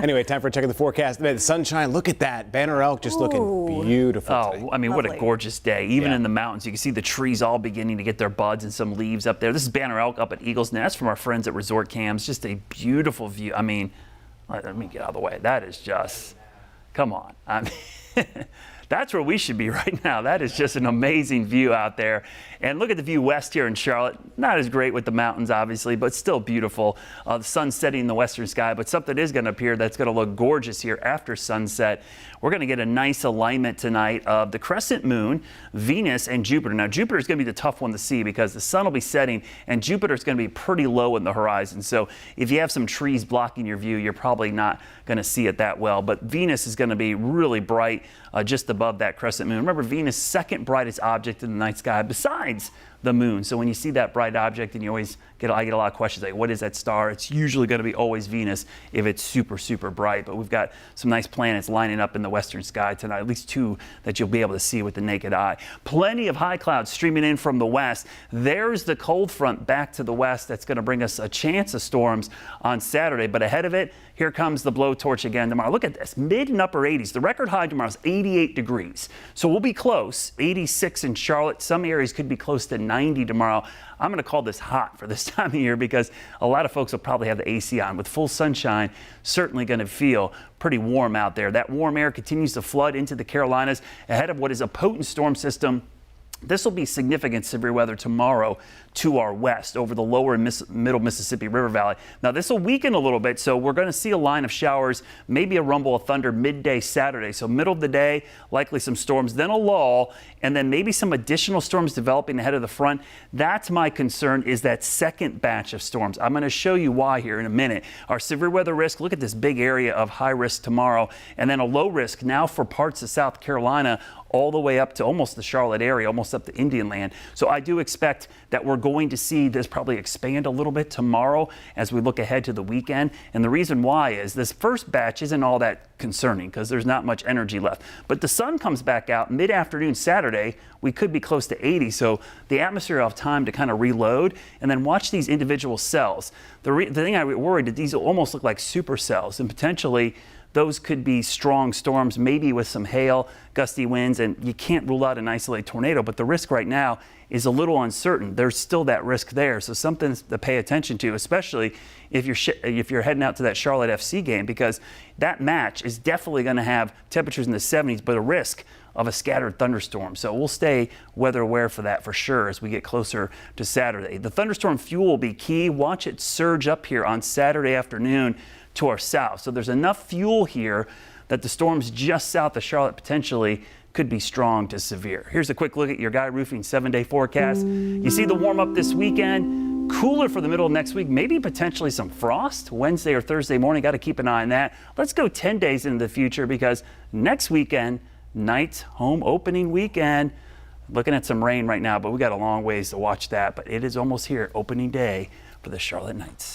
Anyway, time for a check of the forecast. Man, the sunshine, look at that. Banner Elk just looking beautiful today. I mean, Lovely. what a gorgeous day. Even in the mountains, you can see the trees all beginning to get their buds and some leaves up there. This is Banner Elk up at Eagles Nest from our friends at Resort Cams. Just a beautiful view. I mean, let me get out of the way. That is just, come on. I mean, that's where we should be right now. That is just an amazing view out there. And look at the view west here in Charlotte. Not as great with the mountains, obviously, but still beautiful. The sun setting in the western sky, but something is going to appear that's going to look gorgeous here after sunset. We're going to get a nice alignment tonight of the crescent moon, Venus, and Jupiter. Now, Jupiter is going to be the tough one to see because the sun will be setting and Jupiter is going to be pretty low in the horizon. So if you have some trees blocking your view, you're probably not going to see it that well. But Venus is going to be really bright just above that crescent moon. Remember, Venus, second brightest object in the night sky besides the moon. So when you see that bright object, and I get a lot of questions like, what is that star? It's usually going to be always Venus if it's super, super bright. But we've got some nice planets lining up in the western sky tonight, at least two that you'll be able to see with the naked eye. Plenty of high clouds streaming in from the west. There's the cold front back to the west that's going to bring us a chance of storms on Saturday. But ahead of it, here comes the blowtorch again tomorrow. Look at this, mid and upper 80s. The record high tomorrow is 88 degrees. So we'll be close, 86 in Charlotte. Some areas could be close to 90 tomorrow. I'm going to call this hot for this time of year because a lot of folks will probably have the AC on. With full sunshine, certainly going to feel pretty warm out there. That warm air continues to flood into the Carolinas ahead of what is a potent storm system. This will be significant severe weather tomorrow to our west over the lower and middle Mississippi River Valley. Now, this will weaken a little bit, so we're going to see a line of showers, maybe a rumble of thunder midday Saturday. So middle of the day, likely some storms, then a lull, and then maybe some additional storms developing ahead of the front. That's my concern, is that second batch of storms. I'm going to show you why here in a minute. Our severe weather risk, look at this big area of high risk tomorrow, and then a low risk now for parts of South Carolina, all the way up to almost the Charlotte area, almost up to Indian Land. So I do expect that we're going to see this probably expand a little bit tomorrow as we look ahead to the weekend. And the reason why is this first batch isn't all that concerning because there's not much energy left. But the sun comes back out mid-afternoon Saturday, we could be close to 80. So the atmosphere will have time to kind of reload and then watch these individual cells. The thing I worried that these will almost look like supercells and potentially those could be strong storms, maybe with some hail, gusty winds, and you can't rule out an isolated tornado, but the risk right now is a little uncertain. There's still that risk there, so something to pay attention to, especially if you're heading out to that Charlotte FC game, because that match is definitely going to have temperatures in the 70s, but a risk of a scattered thunderstorm. So we'll stay weather aware for that for sure as we get closer to Saturday. The thunderstorm fuel will be key. Watch it surge up here on Saturday afternoon to our south. So there's enough fuel here that the storms just south of Charlotte potentially could be strong to severe. Here's a quick look at your Guy Roofing 7-day forecast. You see the warm up this weekend, cooler for the middle of next week, maybe potentially some frost Wednesday or Thursday morning. Got to keep an eye on that. Let's go 10 days into the future because next weekend, Knights home opening weekend. Looking at some rain right now, but we got a long ways to watch that. But it is almost here, opening day for the Charlotte Knights.